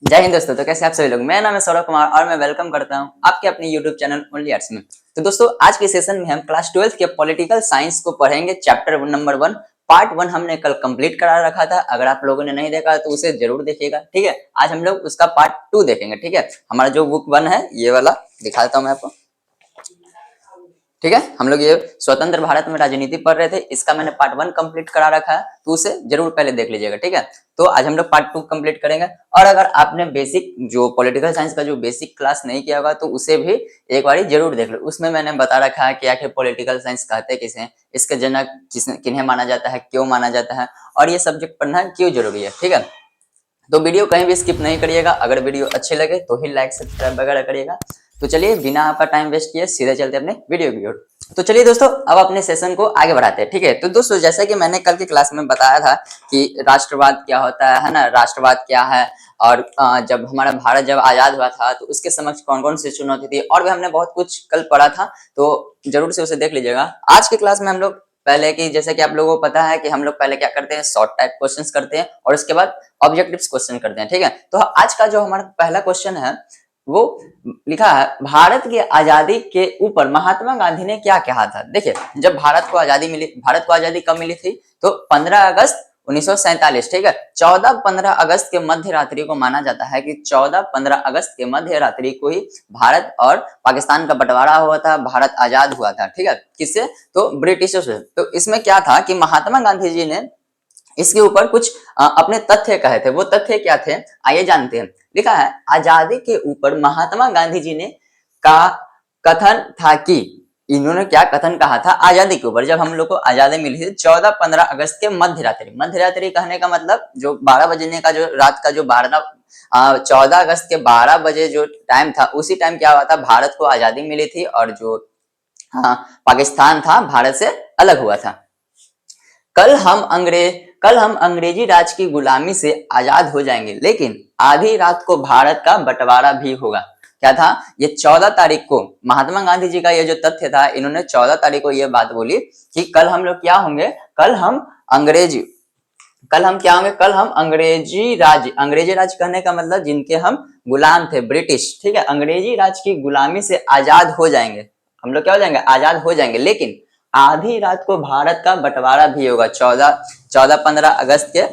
जय हिंद दोस्तों। तो कैसे आप सभी लोग। मेरा नाम है सौरभ कुमार और मैं वेलकम करता हूं आपके अपने यूट्यूब चैनल ओनली आर्ट्स में। तो दोस्तों आज के सेशन में हम क्लास 12th के पॉलिटिकल साइंस को पढ़ेंगे। चैप्टर नंबर 1 पार्ट 1 हमने कल कंप्लीट करा रखा था। अगर आप लोगों ने नहीं देखा तो उसे जरूर देखिएगा, ठीक है। आज हम लोग उसका पार्ट 2 देखेंगे, ठीक है। हमारा जो बुक 1 है ये वाला दिखा देता हूं मैं आपको, ठीक है। हम लोग ये स्वतंत्र भारत में राजनीति पढ़ रहे थे, इसका मैंने पार्ट 1 कंप्लीट करा रखा है, तो उसे जरूर पहले देख लीजिएगा, ठीक है। तो आज हम लोग पार्ट 2 कंप्लीट करेंगे। और अगर आपने बेसिक जो पॉलिटिकल साइंस का जो बेसिक क्लास नहीं किया होगा तो उसे भी एक बार जरूर देख लो। उसमें मैंने बता रखा है कि आखिर पॉलिटिकल साइंस कहते किसे हैं, इसके जनक किन्हें माना जाता है, क्यों माना जाता है, और ये सब्जेक्ट पढ़ना क्यों जरूरी है, ठीक है। तो वीडियो कहीं भी स्किप नहीं करिएगा। अगर वीडियो अच्छे लगे तो ही लाइक सब्सक्राइब वगैरह करिएगा। तो चलिए बिना आपका टाइम वेस्ट किए सीधे चलते अपने वीडियो की ओर। तो चलिए दोस्तों अब अपने सेशन को आगे बढ़ाते हैं, ठीक है। तो दोस्तों जैसा कि मैंने कल की क्लास में बताया था कि राष्ट्रवाद क्या होता है ना, राष्ट्रवाद क्या है, और जब हमारा भारत जब आजाद हुआ था तो उसके समक्ष कौन कौन सी चुनौती थी, और भी हमने बहुत कुछ कल पढ़ा था, तो जरूर से उसे देख लीजिएगा। आज की क्लास में हम लोग पहले की जैसे कि आप लोगों को पता है कि हम लोग पहले क्या करते हैं, शॉर्ट टाइप क्वेश्चंस करते हैं और उसके बाद ऑब्जेक्टिव्स क्वेश्चन करते हैं, ठीक है। तो आज का जो हमारा पहला क्वेश्चन है वो लिखा है, भारत की आजादी के ऊपर महात्मा गांधी ने क्या कहा था। देखिए जब भारत को आजादी मिली, भारत को आजादी कब मिली थी, तो 15 अगस्त 1947, ठीक है। 14-15 अगस्त के मध्य रात्रि को माना जाता है कि 14-15 अगस्त के मध्य रात्रि को ही भारत और पाकिस्तान का बंटवारा हुआ था, भारत आजाद हुआ था, ठीक है। किससे, तो ब्रिटिशों से। तो इसमें क्या था कि महात्मा गांधी जी ने इसके ऊपर कुछ अपने तथ्य कहे थे। वो तथ्य क्या थे आइए जानते हैं। लिखा है, आजादी के ऊपर महात्मा गांधी जी ने का कथन था कि, इन्होंने क्या कथन कहा था आजादी के ऊपर, जब हम लोग को आजादी मिली थी 14-15 अगस्त के मध्य रात्रि। मध्य रात्रि कहने का मतलब जो 12 बजने का, जो रात का जो 14 अगस्त के 12 बजे जो टाइम था, उसी टाइम क्या हुआ था, भारत को आजादी मिली थी और जो पाकिस्तान था भारत से अलग हुआ था। कल हम अंग्रेजी राज की गुलामी से आजाद हो जाएंगे, लेकिन आधी रात को भारत का बंटवारा भी होगा। क्या था ये, 14 तारीख को महात्मा गांधी जी का ये जो तथ्य था, इन्होंने 14 तारीख को ये बात बोली कि कल हम लोग क्या होंगे, कल हम क्या होंगे, कल हम अंग्रेजी राज कहने का मतलब जिनके हम गुलाम थे, ब्रिटिश, ठीक है। अंग्रेजी राज की गुलामी से आजाद हो जाएंगे, हम लोग क्या हो जाएंगे, आजाद हो जाएंगे, लेकिन आधी रात को भारत का बंटवारा भी होगा। 14-15 अगस्त के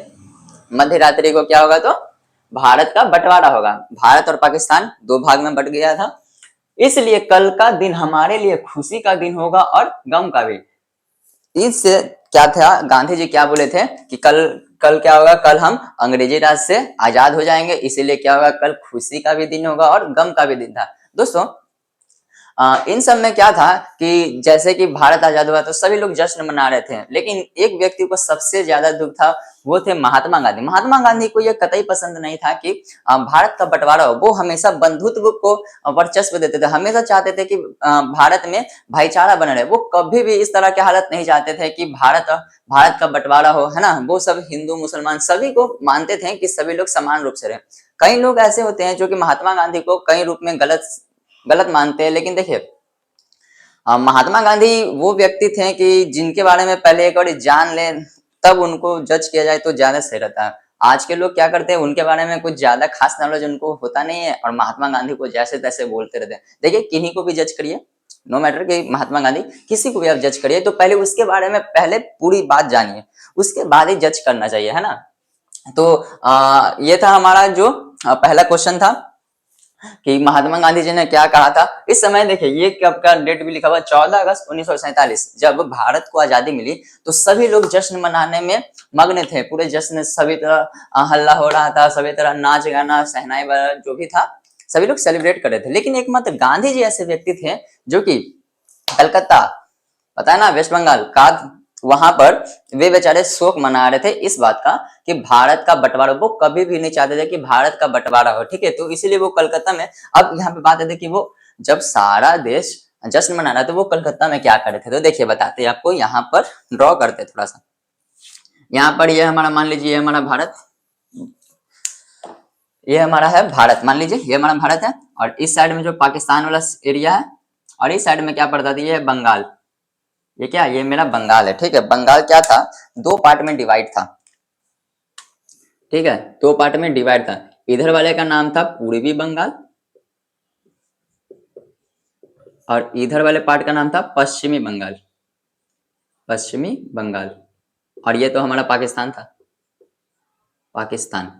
मध्य रात्रि को क्या होगा, तो भारत का बंटवारा होगा। भारत और पाकिस्तान दो भाग में बट गया था, इसलिए कल का दिन हमारे लिए खुशी का दिन होगा और गम का भी। इससे क्या था, गांधी जी क्या बोले थे कि कल कल क्या होगा, कल हम अंग्रेजी राज से आजाद हो जाएंगे, इसीलिए क्या होगा, कल खुशी का भी दिन होगा और गम का भी दिन था। दोस्तों इन सब में क्या था कि जैसे कि भारत आजाद हुआ तो सभी लोग जश्न मना रहे थे, लेकिन एक व्यक्ति को सबसे ज्यादा दुख था, वो थे महात्मा गांधी। महात्मा गांधी को यह कतई पसंद नहीं था कि भारत का बंटवारा हो। वो हमेशा बंधुत्व को वर्चस्व देते थे, हमेशा चाहते थे कि भारत में भाईचारा बना रहे। वो कभी भी इस तरह की हालत नहीं चाहते थे कि भारत का बंटवारा हो, है ना। वो सब हिंदू मुसलमान सभी को मानते थे कि सभी लोग समान रूप से रहे। कई लोग ऐसे होते हैं जो कि महात्मा गांधी को कई रूप में गलत मानते हैं, लेकिन देखिए महात्मा गांधी वो व्यक्ति थे कि जिनके बारे में पहले एक बार जान ले तब उनको जज किया जाए तो ज्यादा सही रहता है। आज के लोग क्या करते हैं, उनके बारे में कुछ ज्यादा खास नॉलेज उनको होता नहीं है और महात्मा गांधी को जैसे तैसे बोलते रहते हैं। देखिए किन्हीं को भी जज करिए, नो मैटर कि महात्मा गांधी, किसी को भी आप जज करिए तो पहले उसके बारे में पहले पूरी बात जानिए, उसके बाद ही जज करना चाहिए, है ना। तो ये था हमारा जो पहला क्वेश्चन था कि महात्मा गांधी जी ने क्या कहा था। इस समय देखिए ये कब का डेट भी लिखा हुआ, 14 अगस्त 1947। जब भारत को आजादी मिली तो सभी लोग जश्न मनाने में मग्न थे, पूरे जश्न, सभी तरह हल्ला हो रहा था, सभी तरह नाच गाना सहनाई वगैरह जो भी था सभी लोग सेलिब्रेट कर रहे थे। लेकिन एकमात्र गांधी जी ऐसे व्यक्ति थे जो कि कलकत्ता, पता है ना, वेस्ट बंगाल का, वहां पर वे बेचारे शोक मना रहे थे इस बात का कि भारत का बंटवारा, वो कभी भी नहीं चाहते थे कि भारत का बंटवारा हो, ठीक है। तो इसीलिए वो कलकत्ता में, अब यहाँ पे बात है कि वो जब सारा देश जश्न मना रहा था तो वो कलकत्ता में क्या कर रहे थे, तो देखिए बताते हैं आपको, यहाँ पर ड्रॉ करते थोड़ा सा। यहाँ पर ये हमारा, मान लीजिए ये हमारा भारत, ये हमारा है भारत, मान लीजिए ये हमारा भारत है, और इस साइड में जो पाकिस्तान वाला एरिया है, और इस साइड में क्या पड़ता था, ये बंगाल, ये क्या, ये मेरा बंगाल है, ठीक है। बंगाल क्या था, दो पार्ट में डिवाइड था, ठीक है, दो पार्ट में डिवाइड था। इधर वाले का नाम था पूर्वी बंगाल और इधर वाले पार्ट का नाम था पश्चिमी बंगाल, पश्चिमी बंगाल। और ये तो हमारा पाकिस्तान था, पाकिस्तान।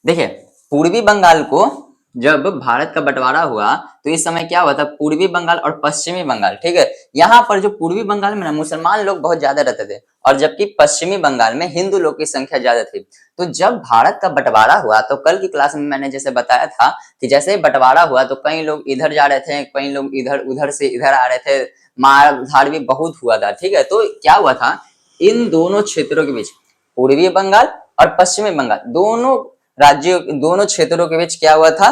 देखिए पूर्वी बंगाल को जब भारत का बंटवारा हुआ तो इस समय क्या हुआ था, पूर्वी बंगाल और पश्चिमी बंगाल, ठीक है। यहाँ पर जो पूर्वी बंगाल में ना मुसलमान लोग बहुत ज्यादा रहते थे और जबकि पश्चिमी बंगाल में हिंदू लोग की संख्या ज्यादा थी। तो जब भारत का बंटवारा हुआ तो कल की क्लास में मैंने जैसे बताया था कि जैसे ही बंटवारा हुआ तो कई लोग इधर जा रहे थे, कई लोग इधर उधर से इधर आ रहे थे, मार धाड़ भी बहुत हुआ था, ठीक है। तो क्या हुआ था, इन दोनों क्षेत्रों के बीच, पूर्वी बंगाल और पश्चिमी बंगाल दोनों राज्यों, दोनों क्षेत्रों के बीच क्या हुआ था,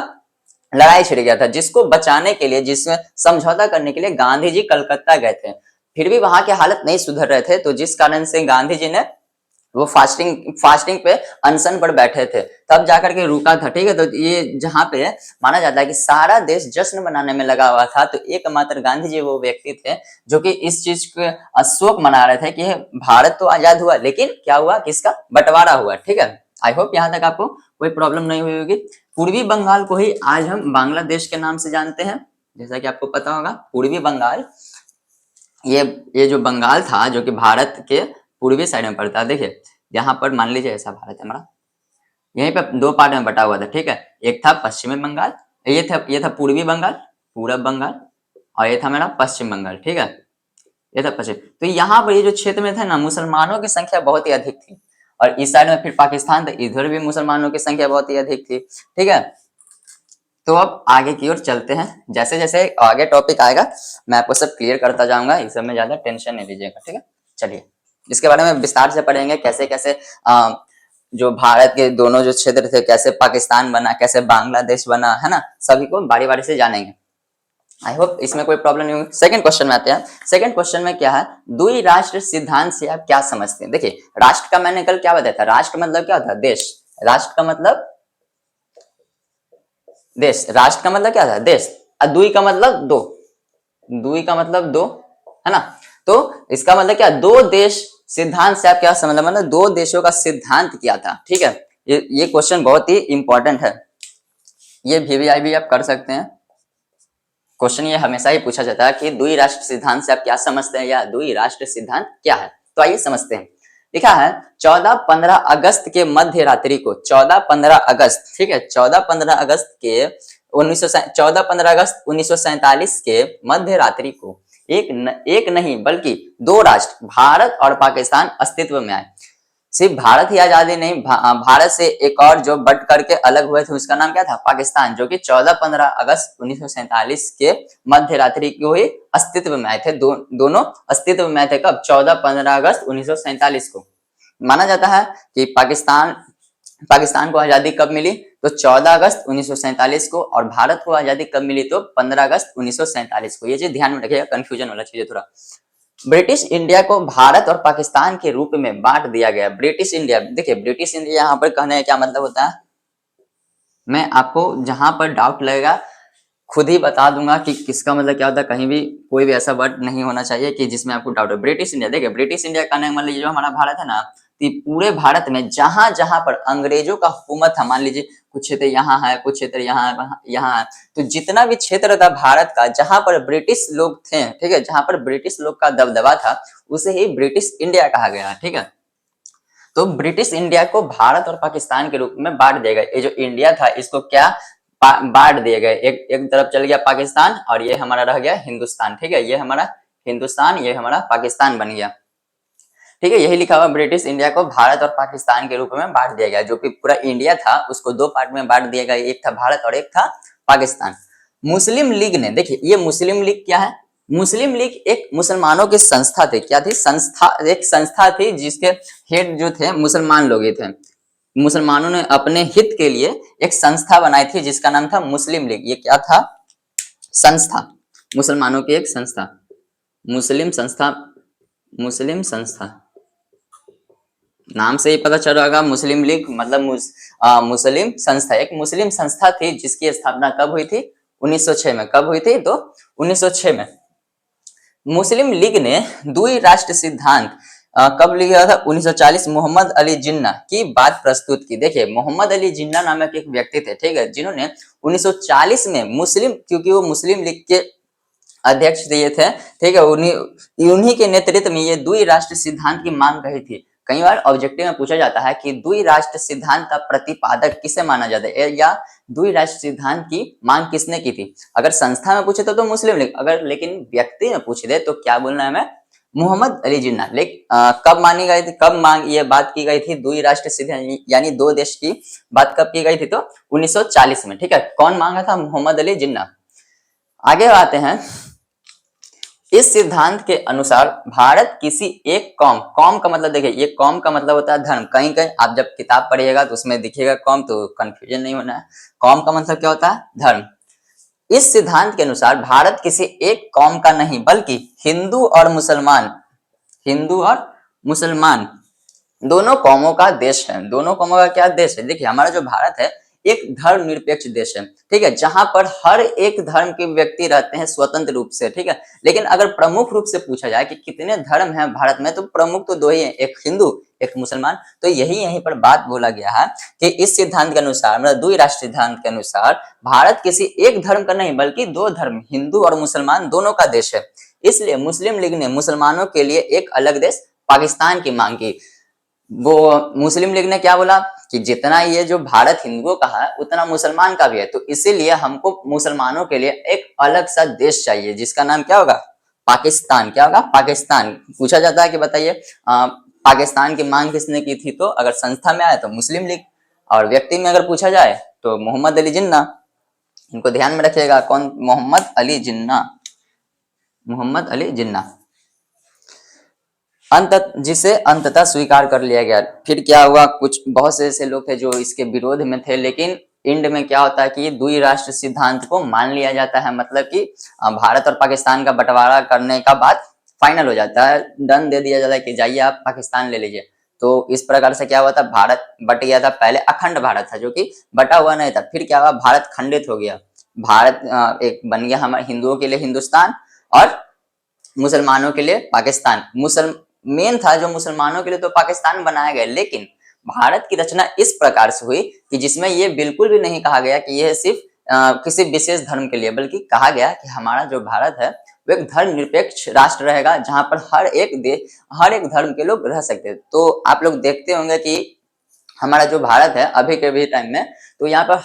लड़ाई छिड़ गया था, जिसको बचाने के लिए, जिसमें समझौता करने के लिए गांधी जी कलकत्ता गए थे। फिर भी वहां की हालत नहीं सुधर रहे थे, तो जिस कारण से गांधी जी ने वो फास्टिंग पे अनशन पर बैठे थे, तब जाकर के रुका था, ठीक है। तो ये जहाँ पे माना जाता है कि सारा देश जश्न मनाने में लगा हुआ था, तो एकमात्र गांधी जी वो व्यक्ति थे जो कि इस चीज को शोक मना रहे थे कि भारत तो आजाद हुआ लेकिन क्या हुआ, किसका बंटवारा हुआ, ठीक है। आई होप यहाँ तक आपको कोई प्रॉब्लम नहीं हुई होगी। पूर्वी बंगाल को ही आज हम बांग्लादेश के नाम से जानते हैं, जैसा कि आपको पता होगा। पूर्वी बंगाल, ये जो बंगाल था जो कि भारत के पूर्वी साइड में पड़ता है, देखिए यहाँ पर मान लीजिए ऐसा भारत है हमारा, यहीं पे दो पार्ट में बटा हुआ था, ठीक है। एक था पश्चिमी बंगाल, ये था पूर्वी बंगाल, पूरब बंगाल, और ये था मेरा पश्चिम बंगाल, ठीक है। ये था पश्चिम। तो यहाँ पर ये जो क्षेत्र में थे ना, मुसलमानों की संख्या बहुत ही अधिक थी और इस साइड में फिर पाकिस्तान था, इधर भी मुसलमानों की संख्या बहुत ही अधिक थी, ठीक है। तो अब आगे की ओर चलते हैं, जैसे जैसे आगे टॉपिक आएगा मैं आपको सब क्लियर करता जाऊंगा, इस सब में ज्यादा टेंशन नहीं लीजिएगा, ठीक है। चलिए इसके बारे में विस्तार से पढ़ेंगे, कैसे कैसे जो भारत के दोनों जो क्षेत्र थे, कैसे पाकिस्तान बना, कैसे बांग्लादेश बना, है ना, सभी को बारी बारी से जानेंगे। आई होप इसमें कोई प्रॉब्लम नहीं होगी। सेकंड क्वेश्चन में आते हैं। सेकंड क्वेश्चन में क्या है, द्वि राष्ट्र सिद्धांत से आप क्या समझते हैं। देखिए राष्ट्र का मैंने कल क्या बताया था, राष्ट्र मतलब क्या होता है, देश। राष्ट्र का मतलब देश, राष्ट्र का मतलब क्या था, देश। और द्वि का मतलब दो, द्वि का मतलब दो, है ना। तो इसका मतलब क्या, दो देश सिद्धांत से आप क्या समझ, मतलब दो देशों का सिद्धांत क्या था, ठीक है। ये क्वेश्चन बहुत ही इंपॉर्टेंट है, ये वीवीआई भी आप कर सकते हैं। क्वेश्चन ये हमेशा ही पूछा जाता है कि द्वि राष्ट्र सिद्धांत से आप क्या समझते हैं या द्वि राष्ट्र सिद्धांत क्या है। तो आइए समझते हैं। लिखा है 14-15 अगस्त के मध्य रात्रि को, 14-15 अगस्त, ठीक है, 14-15 अगस्त के 14-15 अगस्त 1947 के मध्य रात्रि को एक नहीं बल्कि दो राष्ट्र भारत और पाकिस्तान अस्तित्व में आए। सिर्फ भारत ही आजादी नहीं, भारत से एक और जो बट करके अलग हुए थे उसका नाम क्या था, पाकिस्तान, जो कि 14-15 अगस्त 1947 के मध्य रात्रि को ही अस्तित्व में आए थे। दोनों अस्तित्व में आए थे कब, 14-15 अगस्त 1947 को। माना जाता है कि पाकिस्तान को आजादी कब मिली, तो 14 अगस्त 1947 को, और भारत को आजादी कब मिली, तो 15 अगस्त 1947 को। ये चीज ध्यान में रखिएगा, कंफ्यूजन वाला चीज है थोड़ा। ब्रिटिश इंडिया को भारत और पाकिस्तान के रूप में बांट दिया गया। ब्रिटिश इंडिया, देखिए ब्रिटिश इंडिया यहाँ पर कहने का क्या मतलब होता है, मैं आपको जहां पर डाउट लगेगा खुद ही बता दूंगा कि किसका मतलब क्या होता है, कहीं भी कोई भी ऐसा वर्ड नहीं होना चाहिए कि जिसमें आपको डाउट हो। ब्रिटिश इंडिया, देखिए ब्रिटिश इंडिया कहने का मतलब जो हमारा भारत है ना, कि पूरे भारत में जहां जहां पर अंग्रेजों का हुकूमत था, मान लीजिए कुछ क्षेत्र यहाँ है, कुछ क्षेत्र यहाँ है, तो जितना भी क्षेत्र था भारत का जहां पर ब्रिटिश लोग थे, ठीक है, जहां पर ब्रिटिश लोग का दबदबा था, उसे ही ब्रिटिश इंडिया कहा गया, ठीक है। तो ब्रिटिश इंडिया को भारत और पाकिस्तान के रूप में बांट दिया गया। ये जो इंडिया था इसको क्या बांट दिए गए, एक तरफ चल गया पाकिस्तान और ये हमारा रह गया हिंदुस्तान, ठीक है। ये हमारा हिंदुस्तान, ये हमारा पाकिस्तान बन गया, ठीक है। यही लिखा हुआ, ब्रिटिश इंडिया को भारत और पाकिस्तान के रूप में बांट दिया गया। जो कि पूरा इंडिया था उसको दो पार्ट में बांट दिया गया, एक था भारत और एक था पाकिस्तान। मुस्लिम लीग ने, देखिए ये मुस्लिम लीग क्या है, मुस्लिम लीग एक मुसलमानों की संस्था थी, क्या थी, संस्था, एक संस्था थी जिसके हेड जो थे मुसलमान लोग ही थे। मुसलमानों ने अपने हित के लिए एक संस्था बनाई थी जिसका नाम था मुस्लिम लीग। ये क्या था, संस्था, मुसलमानों की एक संस्था, मुस्लिम संस्था, मुस्लिम संस्था, नाम से ही पता चल रहा, मुस्लिम लीग मतलब मुस्लिम संस्था, एक मुस्लिम संस्था थी जिसकी स्थापना कब हुई थी, 1906 में। कब हुई थी, तो 1906 में। मुस्लिम लीग ने द्वि राष्ट्र सिद्धांत कब लिखा था? 1940 मोहम्मद अली जिन्ना की बात प्रस्तुत की। देखिए मोहम्मद अली जिन्ना नामक एक व्यक्ति थे, ठीक है, जिन्होंने 1940 में मुस्लिम, क्योंकि वो मुस्लिम लीग के अध्यक्ष ये थे, ठीक है, उन्हीं के नेतृत्व में ये द्वि राष्ट्र सिद्धांत की मांग कही थी। कई बार ऑब्जेक्टिव में पूछा जाता है कि द्वि राष्ट्र सिद्धांत का प्रतिपादक किसे माना जाता है, या द्वि राष्ट्र सिद्धांत की मांग किसने की थी। अगर संस्था में पूछे तो मुस्लिम लीग, अगर लेकिन व्यक्ति में पूछ दे तो क्या बोलना है हमें? मोहम्मद अली जिन्ना। कब मानी गई थी, कब मांग ये बात की गई थी द्वि राष्ट्र सिद्धांत यानी दो देश की बात कब की गई थी? तो 1940 में, ठीक है। कौन मांगा था? मोहम्मद अली जिन्ना। आगे आते हैं। इस सिद्धांत के अनुसार भारत किसी एक कौम, कौम का मतलब देखिए, ये कौम का मतलब होता है धर्म। कहीं कहीं आप जब किताब पढ़िएगा तो उसमें दिखेगा कौम, तो कंफ्यूजन नहीं होना है। कौम का मतलब क्या होता है? धर्म। इस सिद्धांत के अनुसार भारत किसी एक कौम का नहीं बल्कि हिंदू और मुसलमान, हिंदू और मुसलमान दोनों कौमों का देश है। दोनों कौमों का क्या देश है? देखिए हमारा जो भारत है एक धर्म निरपेक्ष देश है, ठीक है, जहां पर हर एक धर्म के व्यक्ति रहते हैं स्वतंत्र रूप से, ठीक है। लेकिन अगर प्रमुख रूप से पूछा जाए कि कितने धर्म हैं भारत में, तो प्रमुख तो दो ही हैं, एक हिंदू एक मुसलमान। तो यहीं पर बात बोला गया है कि इस सिद्धांत के अनुसार, मतलब द्वि राष्ट्र सिद्धांत के अनुसार भारत किसी एक धर्म का नहीं बल्कि दो धर्म, हिंदू और मुसलमान दोनों का देश है। इसलिए मुस्लिम लीग ने मुसलमानों के लिए एक अलग देश पाकिस्तान की मांग की। वो मुस्लिम लीग ने क्या बोला कि जितना ये जो भारत हिंदुओं का है उतना मुसलमान का भी है, तो इसीलिए हमको मुसलमानों के लिए एक अलग सा देश चाहिए जिसका नाम क्या होगा? पाकिस्तान। क्या होगा? पाकिस्तान। पूछा जाता है कि बताइए पाकिस्तान की मांग किसने की थी? तो अगर संस्था में आए तो मुस्लिम लीग, और व्यक्ति में अगर पूछा जाए तो मोहम्मद अली जिन्ना। इनको ध्यान में रखिएगा। कौन? मोहम्मद अली जिन्ना। मोहम्मद अली जिन्ना जिसे अंततः स्वीकार कर लिया गया। फिर क्या हुआ? कुछ बहुत से ऐसे लोग थे जो इसके विरोध में थे, लेकिन इंड में क्या होता है कि द्वि राष्ट्र सिद्धांत को मान लिया जाता है। मतलब कि भारत और पाकिस्तान का बंटवारा करने का बात फाइनल हो जाता है, डन दे दिया जाता है कि जाइए आप पाकिस्तान ले लीजिए। तो इस प्रकार से क्या हुआ था? भारत बट गया था। पहले अखंड भारत था जो कि बटा हुआ नहीं था। फिर क्या हुआ? भारत खंडित हो गया। भारत एक बन गया हमारे हिंदुओं के लिए हिंदुस्तान और मुसलमानों के लिए पाकिस्तान। मेन था जो मुसलमानों के लिए तो पाकिस्तान बनाया गया, लेकिन भारत की रचना इस प्रकार से हुई कि जिसमें ये बिल्कुल भी नहीं कहा गया कि यह सिर्फ किसी विशेष धर्म के लिए, बल्कि कहा गया कि हमारा जो भारत है वो एक धर्म निरपेक्ष राष्ट्र रहेगा जहां पर हर एक धर्म के लोग रह सकते हैं। तो आप लोग देखते होंगे कि हमारा जो भारत है अभी के भी टाइम में, तो यहाँ पर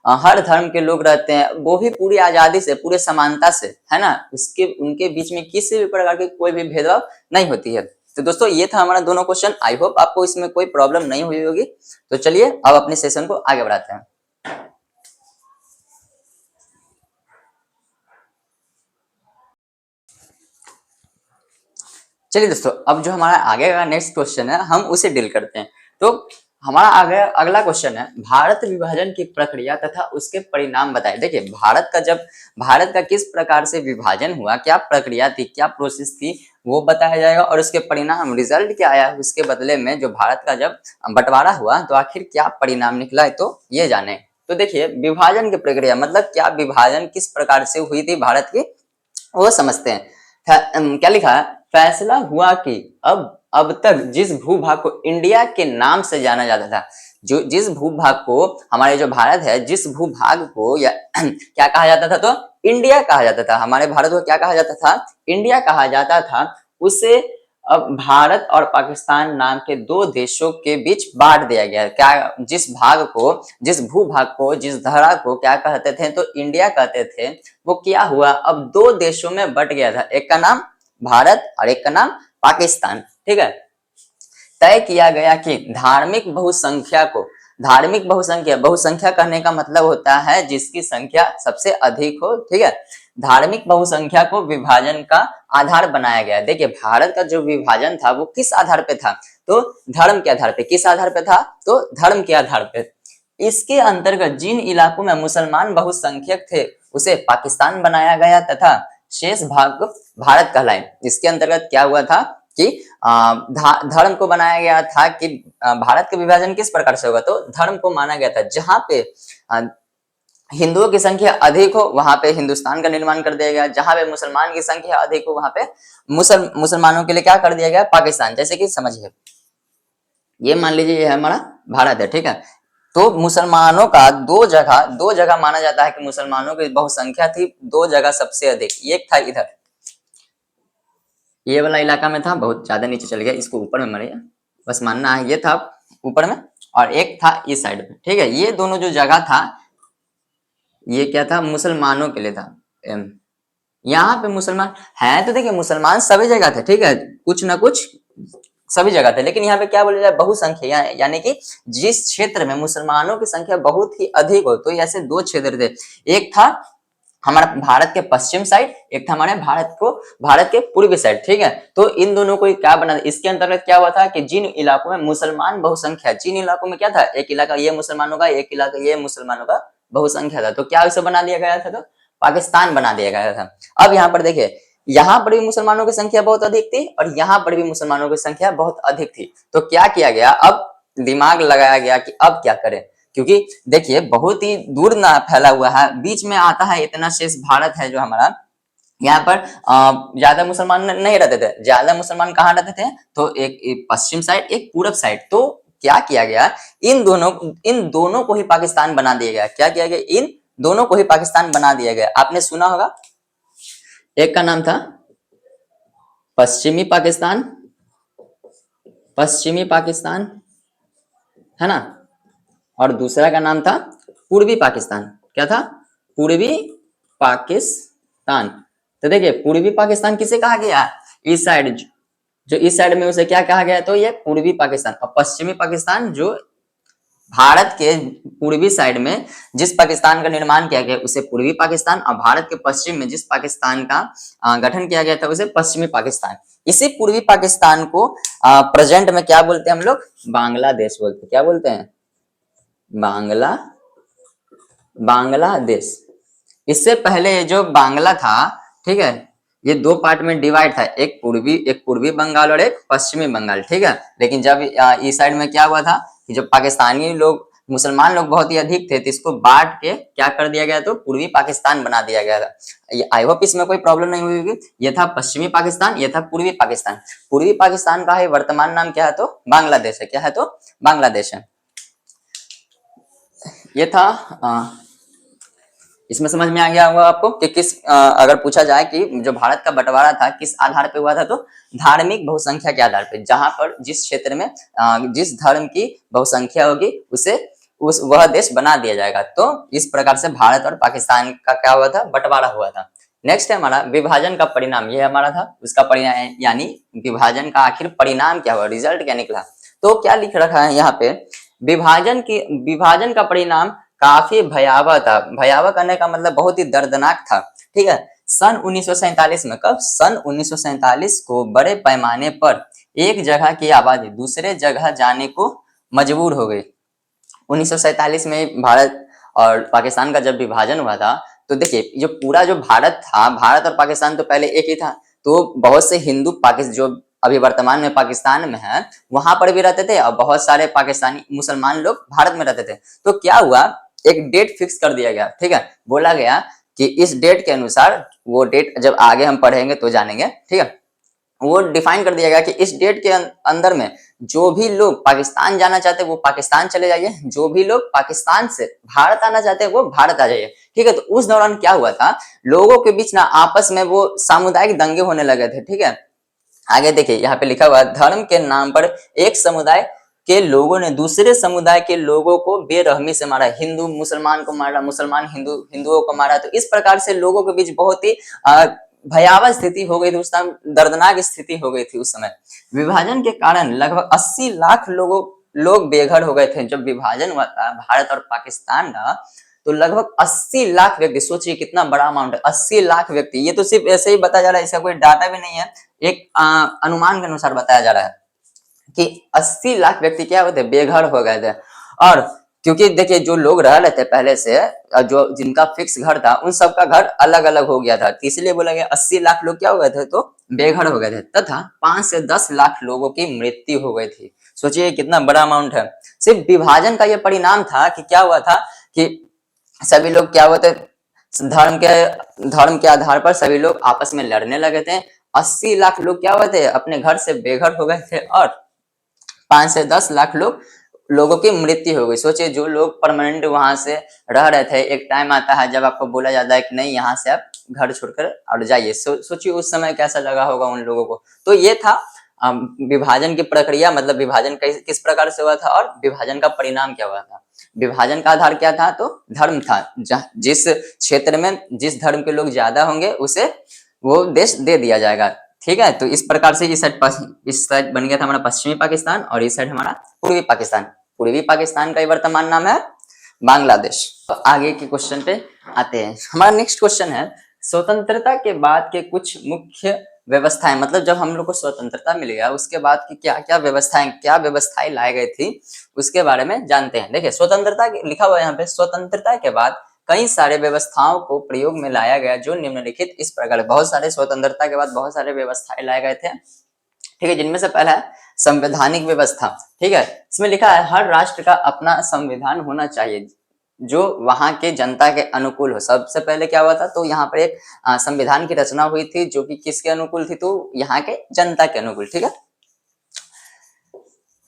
हर धर्म के लोग रहते हैं, वो भी पूरी आजादी से, पूरे समानता से, है ना। उसके उनके बीच में किसी भी प्रकार की कोई भी भेदभाव नहीं होती है। तो दोस्तों ये था हमारा दोनों क्वेश्चन। आई होप आपको इसमें कोई प्रॉब्लम नहीं हुई होगी। तो चलिए अब अपने सेशन को आगे बढ़ाते हैं। चलिए दोस्तों, अब जो हमारा आगे का नेक्स्ट क्वेश्चन है हम उसे डील करते हैं। तो हमारा आगे अगला क्वेश्चन है, भारत विभाजन की प्रक्रिया तथा उसके परिणाम बताएं। देखिए भारत का किस प्रकार से विभाजन हुआ, क्या प्रक्रिया थी, क्या प्रोसेस थी, वो बताया जाएगा, और उसके परिणाम रिजल्ट क्या आया उसके बदले में। जो भारत का जब बंटवारा हुआ तो आखिर क्या परिणाम निकला है, तो ये जाने। तो देखिए विभाजन की प्रक्रिया मतलब क्या, विभाजन किस प्रकार से हुई थी भारत की, वो समझते हैं। क्या लिखा है? फैसला हुआ कि अब तक जिस भूभाग को इंडिया के नाम से जाना जाता था, जो जिस भूभाग को, हमारे जो भारत है, जिस भूभाग को या क्या कहा जाता था, तो इंडिया कहा जाता था। हमारे भारत को क्या कहा जाता था? इंडिया कहा जाता था। उसे अब भारत और पाकिस्तान नाम के दो देशों के बीच बांट दिया गया। क्या, जिस भूभाग को, जिस धरा को क्या कहते थे, तो इंडिया कहते थे। वो क्या हुआ? अब दो देशों में बट गया था, एक का नाम भारत और एक का नाम पाकिस्तान, ठीक है। तय किया गया कि बहुसंख्या कहने का मतलब होता है जिसकी संख्या सबसे अधिक हो, ठीक है। धार्मिक बहुसंख्या को विभाजन का आधार बनाया गया। देखिए भारत का जो विभाजन था वो किस आधार पे था? तो धर्म के आधार पे। किस आधार पे था? तो धर्म के आधार पे। इसके अंतर्गत जिन इलाकों में मुसलमान बहुसंख्यक थे उसे पाकिस्तान बनाया गया तथा शेष भाग भारत कहलाए। इसके अंतर्गत क्या हुआ था कि धर्म को बनाया गया था कि भारत का विभाजन किस प्रकार से होगा, तो धर्म को माना गया था। जहां पे हिंदुओं की संख्या अधिक हो वहां पे हिंदुस्तान का निर्माण कर दिया गया, जहां पे मुसलमान की संख्या अधिक हो वहां पे मुसलमानों के लिए क्या कर दिया गया, पाकिस्तान। जैसे कि समझिए, ये मान लीजिए ये हमारा भारत है, ठीक है। तो मुसलमानों का दो जगह माना जाता है कि मुसलमानों की बहुसंख्या थी, दो जगह सबसे अधिक। एक था इधर, ये वाला इलाका में था, बहुत ज्यादा नीचे चल गया, इसको ऊपर में मरे, बस मानना है, ये था ऊपर में, और एक था इस साइड में, ठीक है। ये दोनों जो जगह था ये क्या था, मुसलमानों के लिए था। यहाँ पे मुसलमान है, तो देखिए मुसलमान सभी जगह थे, ठीक है, कुछ ना कुछ सभी जगह थे, लेकिन यहाँ पे क्या बोला जाए, बहुसंख्या, यानी कि जिस क्षेत्र में मुसलमानों की संख्या बहुत ही अधिक हो, तो ऐसे दो क्षेत्र थे। एक था हमारा भारत के पश्चिम साइड, एक था हमारे भारत के पूर्वी साइड, ठीक है। तो इन दोनों को क्या बना, इसके अंतर्गत क्या हुआ था कि जिन इलाकों में मुसलमान बहुसंख्या, जिन इलाकों में क्या था, एक इलाका ये मुसलमानों का, एक इलाका ये मुसलमानों का बहुसंख्या था, तो क्या इसे बना दिया गया था, तो पाकिस्तान बना दिया गया था। अब यहाँ पर देखिए, यहाँ पर भी मुसलमानों की संख्या बहुत अधिक थी और यहाँ पर भी मुसलमानों की संख्या बहुत अधिक थी। तो क्या किया गया, अब दिमाग लगाया गया कि अब क्या करें, क्योंकि देखिए बहुत ही दूर ना फैला हुआ है, बीच में आता है इतना शेष भारत है जो हमारा, यहाँ पर ज्यादा मुसलमान नहीं रहते थे। ज्यादा मुसलमान कहाँ रहते थे, तो एक पश्चिम साइड, एक पूरब साइड। तो क्या किया गया, इन दोनों को ही पाकिस्तान बना दिया गया। क्या किया गया, इन दोनों को ही पाकिस्तान बना दिया गया। आपने सुना होगा, एक का नाम था पश्चिमी पाकिस्तान, पश्चिमी पाकिस्तान है ना, और दूसरा का नाम था पूर्वी पाकिस्तान। क्या था, पूर्वी पाकिस्तान। तो देखिए पूर्वी पाकिस्तान किसे कहा गया, इस साइड, जो इस साइड में उसे क्या कहा गया, तो ये पूर्वी पाकिस्तान। और पश्चिमी पाकिस्तान जो भारत के पूर्वी साइड में जिस पाकिस्तान का निर्माण किया गया उसे पूर्वी पाकिस्तान, और भारत के पश्चिम में जिस पाकिस्तान का गठन किया गया था उसे पश्चिमी पाकिस्तान। इसी पूर्वी पाकिस्तान को प्रेजेंट में क्या बोलते हैं हम लोग, बांग्लादेश बोलते हैं। क्या बोलते हैं, बांग्लादेश। इससे पहले जो बांग्ला था, ठीक है, ये दो पार्ट में डिवाइड था, एक पूर्वी बंगाल और एक पश्चिमी बंगाल, ठीक है। लेकिन जब इस साइड में क्या हुआ था कि जो पाकिस्तानी लोग, मुसलमान लोग बहुत ही अधिक थे, तो इसको बांट के क्या कर दिया गया, तो पूर्वी पाकिस्तान बना दिया गया था। आई होप इसमें कोई प्रॉब्लम नहीं हुई होगी। ये था पश्चिमी पाकिस्तान, ये था पूर्वी पाकिस्तान। पूर्वी पाकिस्तान का है वर्तमान नाम क्या है, तो बांग्लादेश है। क्या है, तो बांग्लादेश है। ये था इसमें समझ में आ गया होगा आपको कि किस अगर पूछा जाए कि जो भारत का बंटवारा था किस आधार पे हुआ था, तो धार्मिक बहुसंख्या के आधार पे। जहां पर जिस क्षेत्र में जिस धर्म की बहुसंख्या होगी उसे वह देश बना दिया जाएगा। तो इस प्रकार से भारत और पाकिस्तान का क्या हुआ था, बंटवारा हुआ था। नेक्स्ट है हमारा विभाजन का परिणाम। ये हमारा था उसका परिणाम, यानी विभाजन का आखिर परिणाम क्या हुआ, रिजल्ट क्या निकला। तो क्या लिख रखा है यहाँ पे, विभाजन का परिणाम काफी भयावह था। भयावह करने का मतलब बहुत ही दर्दनाक था, ठीक है। सन 1947 में, कब, सन 1947 को बड़े पैमाने पर एक जगह की आबादी दूसरे जगह जाने को मजबूर हो गई। 1947 में भारत और पाकिस्तान का जब विभाजन हुआ था, तो देखिए जो पूरा जो भारत था, भारत और पाकिस्तान तो पहले एक ही था, तो बहुत से हिंदू पाकिस्तान जो अभी वर्तमान में पाकिस्तान में है वहां पर भी रहते थे और बहुत सारे पाकिस्तानी मुसलमान लोग भारत में रहते थे। तो क्या हुआ, एक डेट फिक्स कर दिया गया, ठीक है। बोला गया कि इस डेट के अनुसार, वो डेट जब आगे हम पढ़ेंगे तो जानेंगे, ठीक है, वो डिफाइन कर दिया गया कि इस डेट के अंदर में जो भी लोग पाकिस्तान जाना चाहते हैं वो पाकिस्तान चले जाइए, जो भी लोग पाकिस्तान से भारत आना चाहते हैं वो भारत आ जाइए, ठीक है। तो उस दौरान क्या हुआ था, लोगों के बीच ना आपस में वो सामुदायिक दंगे होने लगे थे, ठीक है। आगे देखिए यहाँ पे लिखा हुआ, धर्म के नाम पर एक समुदाय के लोगों ने दूसरे समुदाय के लोगों को बेरहमी से मारा। हिंदू मुसलमान को मारा, मुसलमान हिंदुओं को मारा। तो इस प्रकार से लोगों के बीच बहुत ही भयावह स्थिति हो गई थी उस टाइम, दर्दनाक स्थिति हो गई थी उस समय। विभाजन के कारण लगभग 80 लाख लोग बेघर हो गए थे। जब विभाजन हुआ था भारत और पाकिस्तान का, तो लगभग 80 लाख व्यक्ति, सोचिए कितना बड़ा अमाउंट है, 80 लाख व्यक्ति। ये तो सिर्फ ऐसे ही बताया जा रहा है, इसका कोई डाटा भी नहीं है, एक अनुमान के अनुसार बताया जा रहा है कि 80 लाख व्यक्ति क्या होते, बेघर हो गए थे। और क्योंकि देखिए जो लोग रह रहे थे पहले से, जो जिनका फिक्स घर था उन सबका घर अलग अलग हो गया था, तो इसलिए बोला गया 80 लाख लोग क्या हो गए थे, तो बेघर हो गए थे, तथा 5 से 10 लाख लोगों की मृत्यु हो गई थी। सोचिए कितना बड़ा अमाउंट है। सिर्फ विभाजन का यह परिणाम था कि क्या हुआ था कि सभी लोग क्या होते, धर्म के आधार पर सभी लोग आपस में लड़ने लगे थे। 80 लाख लोग क्या हुए थे, अपने घर से बेघर हो गए थे, और 5 से 10 लाख लोगों की मृत्यु हो गई। सोचिए, जो लोग परमानेंट वहां से रह रहे थे, एक टाइम आता है जब आपको बोला जाता है कि नहीं, यहाँ से आप घर छोड़कर और जाइए। सोचिए उस समय कैसा लगा होगा उन लोगों को। तो ये था विभाजन की प्रक्रिया, मतलब विभाजन किस प्रकार से हुआ था और विभाजन का परिणाम क्या हुआ था। विभाजन का आधार क्या था, तो धर्म था। जिस क्षेत्र में जिस धर्म के लोग ज्यादा होंगे उसे वो देश दे दिया जाएगा। ठीक है, तो इस प्रकार से इस साइड बन गया था हमारा पश्चिमी पाकिस्तान, और इस साइड हमारा पूर्वी पाकिस्तान। पूर्वी पाकिस्तान का वर्तमान नाम है बांग्लादेश। तो आगे के क्वेश्चन पे आते हैं। हमारा नेक्स्ट क्वेश्चन है, स्वतंत्रता के बाद के कुछ मुख्य व्यवस्थाएं, मतलब जब हम लोग को स्वतंत्रता मिल गया उसके बाद की क्या व्यवस्थाएं लाई गई थी, उसके बारे में जानते हैं। देखिए, लिखा हुआ है यहाँ पे, स्वतंत्रता के बाद कई सारे व्यवस्थाओं को प्रयोग में लाया गया जो निम्नलिखित इस प्रकार। बहुत सारे स्वतंत्रता के बाद बहुत सारे व्यवस्थाएं लाए गए थे। ठीक है, जिनमें से पहला है संवैधानिक व्यवस्था। ठीक है, इसमें लिखा है हर राष्ट्र का अपना संविधान होना चाहिए जो वहां के जनता के अनुकूल हो। सबसे पहले क्या हुआ था, तो यहाँ पर एक संविधान की रचना हुई थी जो कि किसके अनुकूल थी, तो यहाँ के जनता के अनुकूल। ठीक है,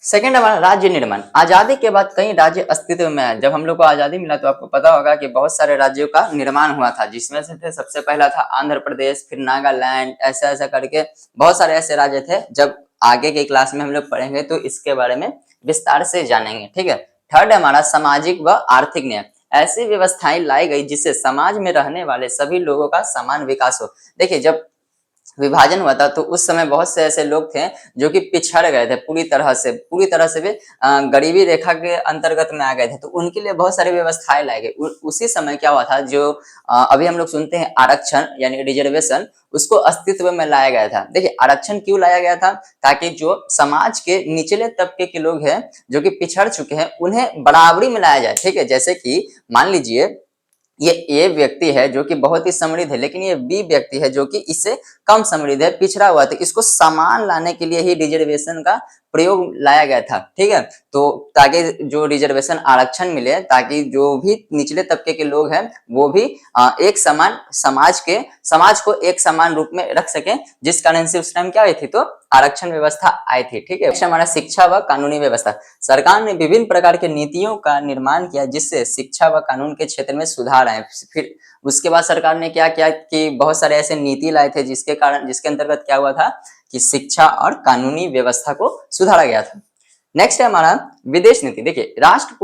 सेकंड हमारा राज्य निर्माण। आजादी के बाद कई राज्य अस्तित्व में आए। जब हम लोग को आजादी मिला तो आपको पता होगा कि बहुत सारे राज्यों का निर्माण हुआ था, जिसमें से थे सबसे पहला था आंध्र प्रदेश, फिर नागालैंड, ऐसा ऐसा करके बहुत सारे ऐसे राज्य थे। जब आगे के क्लास में हम लोग पढ़ेंगे तो इसके बारे में विस्तार से जानेंगे। ठीक है, थर्ड हमारा सामाजिक व आर्थिक न्याय। ऐसी व्यवस्थाएं लाई गई जिससे समाज में रहने वाले सभी लोगों का समान विकास हो। देखिए, जब विभाजन हुआ था तो उस समय बहुत से ऐसे लोग थे जो कि पिछड़ गए थे, पूरी तरह से भी गरीबी रेखा के अंतर्गत में आ गए थे। तो उनके लिए बहुत सारी व्यवस्थाएं लाई गई। उसी समय क्या हुआ था, जो अभी हम लोग सुनते हैं आरक्षण यानी रिजर्वेशन, उसको अस्तित्व में लाया गया था। देखिए, आरक्षण क्यों लाया गया था, ताकि जो समाज के निचले तबके के लोग हैं जो कि पिछड़ चुके हैं उन्हें बराबरी में लाया जाए। ठीक है, जैसे कि मान लीजिए ये ए व्यक्ति है जो कि बहुत ही समृद्ध है, लेकिन ये बी व्यक्ति है जो कि इससे कम समृद्ध है, पिछड़ा हुआ, तो इसको समान लाने के लिए ही रिजर्वेशन का प्रयोग लाया गया था। ठीक है, तो ताकि जो रिजर्वेशन आरक्षण मिले, ताकि जो भी निचले तबके के लोग हैं वो भी एक समान समाज को एक समान रूप में रख सके, जिस कारण से उस टाइम क्या हुई थी, तो आरक्षण व्यवस्था आई थी। ठीक है, हमारा शिक्षा व कानूनी व्यवस्था। सरकार ने विभिन्न प्रकार के नीतियों का निर्माण किया जिससे शिक्षा व कानून के क्षेत्र में सुधार आए। फिर उसके बाद सरकार ने क्या किया कि बहुत सारे ऐसे नीति लाए थे जिसके अंतर्गत क्या हुआ था कि शिक्षा और कानूनी व्यवस्था को सुधारा गया था। नेक्स्ट है हमारा विदेश नीति। देखिए, राष्ट्र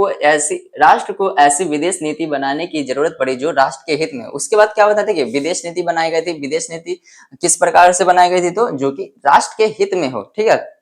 को ऐसी विदेश नीति बनाने की जरूरत पड़ी जो राष्ट्र के हित में। उसके बाद क्या होता था कि विदेश नीति बनाई गई थी। विदेश नीति किस प्रकार से बनाई गई थी, तो जो कि राष्ट्र के हित में हो। ठीक है,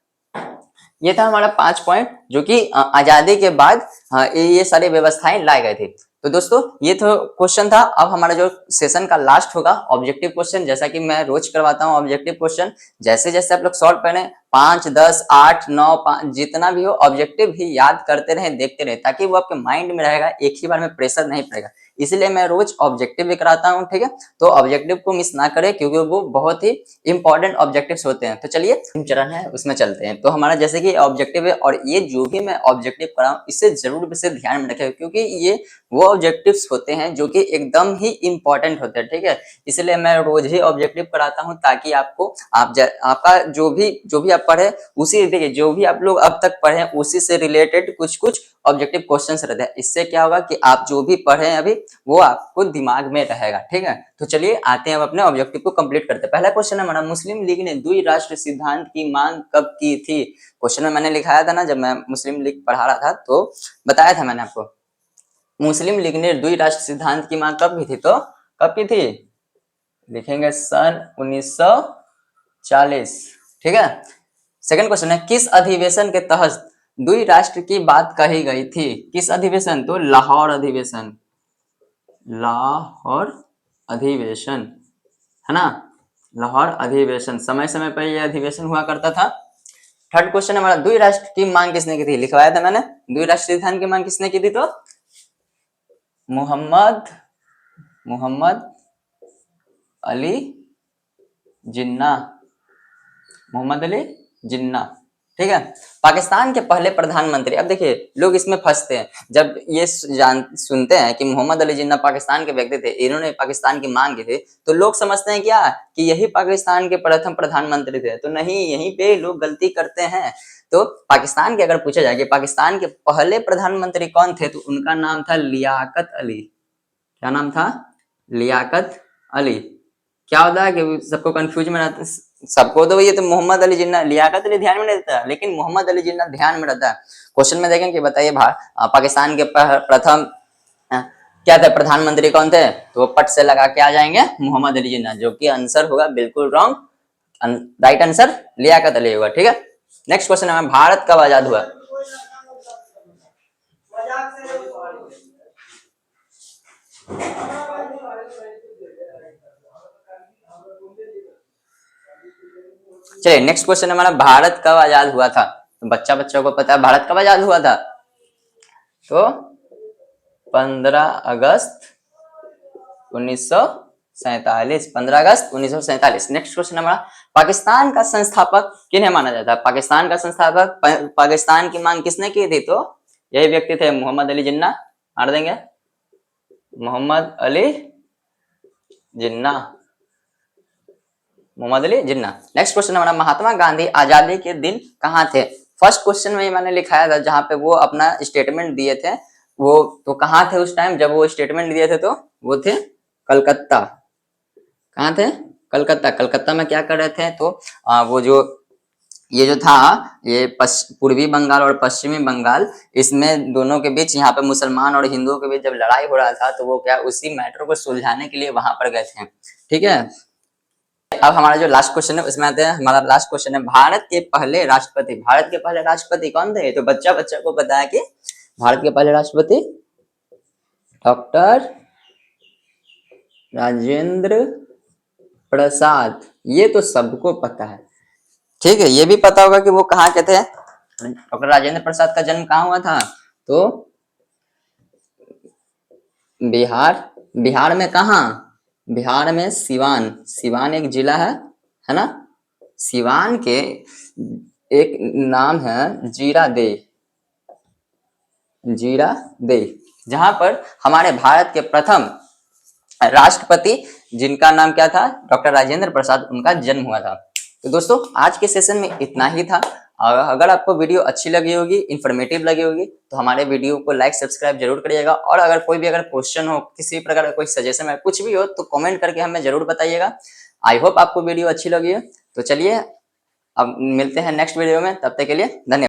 ये था हमारा 5 पॉइंट जो कि आजादी के बाद ये सारी व्यवस्थाएं लाई गई थी। तो दोस्तों, ये तो क्वेश्चन था। अब हमारा जो सेशन का लास्ट होगा ऑब्जेक्टिव क्वेश्चन, जैसा कि मैं रोज करवाता हूँ ऑब्जेक्टिव क्वेश्चन। जैसे जैसे आप लोग सॉल्व करें, 5, 10, 8, 9, 5 जितना भी हो ऑब्जेक्टिव ही याद करते रहे, देखते रहे, ताकि वो आपके माइंड में रहेगा, एक ही बार में प्रेशर नहीं पड़ेगा। इसलिए मैं रोज ऑब्जेक्टिव भी कराता हूँ। ठीक है, तो ऑब्जेक्टिव को मिस ना करें क्योंकि वो बहुत ही इंपॉर्टेंट ऑब्जेक्टिव्स होते हैं। तो चलिए चरण है उसमें चलते हैं। तो हमारा जैसे कि ऑब्जेक्टिव है, और ये जो भी मैं ऑब्जेक्टिव कराऊं इसे जरूर से ध्यान में रखें, क्योंकि ये वो ऑब्जेक्टिव्स होते हैं जो कि एकदम ही इंपॉर्टेंट होते हैं। ठीक है, इसलिए मैं रोज ही ऑब्जेक्टिव कराता हूं, ताकि आपको आपका जो भी आप पढ़े उसी, देखिए जो भी आप लोग अब तक पढ़े उसी से रिलेटेड कुछ कुछ ऑब्जेक्टिव क्वेश्चंस रहते हैं। इससे क्या होगा कि आप जो भी पढ़े अभी वो आपको दिमाग में रहेगा। ठीक है, तो चलिए आते हैं, हम अपने ऑब्जेक्टिव को कंप्लीट करते हैं। पहला क्वेश्चन है हमारा, मुस्लिम लीग ने द्विराष्ट्र सिद्धांत की मांग कब की थी। क्वेश्चन में मैंने लिखाया था ना, जब मैं मुस्लिम लीग पढ़ा रहा था तो बताया था मैंने आपको, मुस्लिम लीग ने द्विराष्ट्र सिद्धांत की मांग कब की थी, तो कब की थी, लिखेंगे सन 1940। ठीक है, सेकंड क्वेश्चन है, किस अधिवेशन के तहत द्विराष्ट्र की बात कही गई थी। किस अधिवेशन, तो लाहौर अधिवेशन। लाहौर अधिवेशन है ना, लाहौर अधिवेशन, समय समय पर यह अधिवेशन हुआ करता था। थर्ड क्वेश्चन हमारा, द्विराष्ट्र की मांग किसने की थी, लिखवाया था मैंने, द्विराष्ट्र सिद्धांत की मांग किसने की थी, तो मोहम्मद अली जिन्ना। मोहम्मद अली जिन्ना। ठीक है। पाकिस्तान के पहले प्रधानमंत्री, अब देखिए लोग इसमें फंसते हैं जब ये सुनते हैं कि मोहम्मद अली जिन्ना पाकिस्तान के व्यक्ति थे, इन्होंने पाकिस्तान की मांग की थी, तो लोग समझते हैं क्या कि यही पाकिस्तान के प्रथम प्रधानमंत्री थे। तो नहीं, यहीं पे लोग गलती करते हैं। तो पाकिस्तान के अगर पूछा जाए कि पाकिस्तान के पहले प्रधानमंत्री कौन थे, तो उनका नाम था लियाकत अली। क्या नाम था? लियाकत अली। क्या होता है कि सबको कंफ्यूज में रहता, सबको तो ये तो मोहम्मद अली जिन्ना, लियाकत अली ध्यान में नहीं रहता, लेकिन मोहम्मद अली जिन्ना ध्यान में रहता है। क्वेश्चन में देखें कि बताइए पाकिस्तान के प्रथम क्या थे, प्रधानमंत्री कौन थे, तो वो पट से लगा के आ जाएंगे मोहम्मद अली जिन्ना, जो कि आंसर होगा बिल्कुल wrong. Right answer Liaquat Ali होगा। ठीक है, नेक्स्ट क्वेश्चन है भारत कब आजाद हुआ? चलिए नेक्स्ट क्वेश्चन हमारा, भारत कब आजाद हुआ था? तो बच्चों को पता है भारत कब आजाद हुआ था, तो 15 अगस्त 1947। 15 अगस्त 1947। नेक्स्ट क्वेश्चन हमारा, पाकिस्तान का संस्थापक किन्हें माना जाता है? पाकिस्तान का संस्थापक, पाकिस्तान की मांग किसने की थी? तो यही व्यक्ति थे, मोहम्मद अली जिन्ना। मार देंगे, मोहम्मद अली जिन्ना, मोहम्मद अली जिन्ना। नेक्स्ट क्वेश्चन हमारा, महात्मा गांधी आजादी के दिन कहाँ थे? फर्स्ट क्वेश्चन में मैंने लिखाया था जहां पे वो अपना स्टेटमेंट दिए थे, वो तो कहाँ थे उस टाइम जब वो स्टेटमेंट दिए थे? तो वो थे कलकत्ता। कहाँ थे? कलकत्ता। कलकत्ता में क्या कर रहे थे? तो वो जो ये जो था, ये पूर्वी बंगाल और पश्चिमी बंगाल, इसमें दोनों के बीच, यहाँ पे मुसलमान और हिंदुओं के बीच जब लड़ाई हो रहा था, तो वो क्या उसी मैटर को सुलझाने के लिए वहां पर गए थे। ठीक है, अब हमारा जो लास्ट क्वेश्चन है उसमें आते हैं। हमारा लास्ट क्वेश्चन है, भारत के पहले राष्ट्रपति, भारत के पहले राष्ट्रपति कौन थे? तो बच्चा को पता है कि भारत के पहले राष्ट्रपति डॉक्टर राजेंद्र प्रसाद। ये तो सबको पता है। ठीक है, ये भी पता होगा कि वो कहाँ के थे। डॉक्टर राजेंद्र प्रसाद का जन्म कहाँ हुआ था? तो बिहार। बिहार में कहाँ? बिहार में सिवान। सिवान एक जिला है ना। सिवान के एक नाम है जीरादेई। जीरादेई, जहां पर हमारे भारत के प्रथम राष्ट्रपति, जिनका नाम क्या था? डॉक्टर राजेंद्र प्रसाद, उनका जन्म हुआ था। तो दोस्तों आज के सेशन में इतना ही था। अगर आपको वीडियो अच्छी लगी होगी, इंफॉर्मेटिव लगी होगी, तो हमारे वीडियो को लाइक सब्सक्राइब जरूर करिएगा। और अगर कोई भी क्वेश्चन हो, किसी प्रकार का कोई सजेशन है, कुछ भी हो, तो कमेंट करके हमें जरूर बताइएगा। आई होप आपको वीडियो अच्छी लगी है। तो चलिए अब मिलते हैं नेक्स्ट वीडियो में, तब तक के लिए धन्यवाद।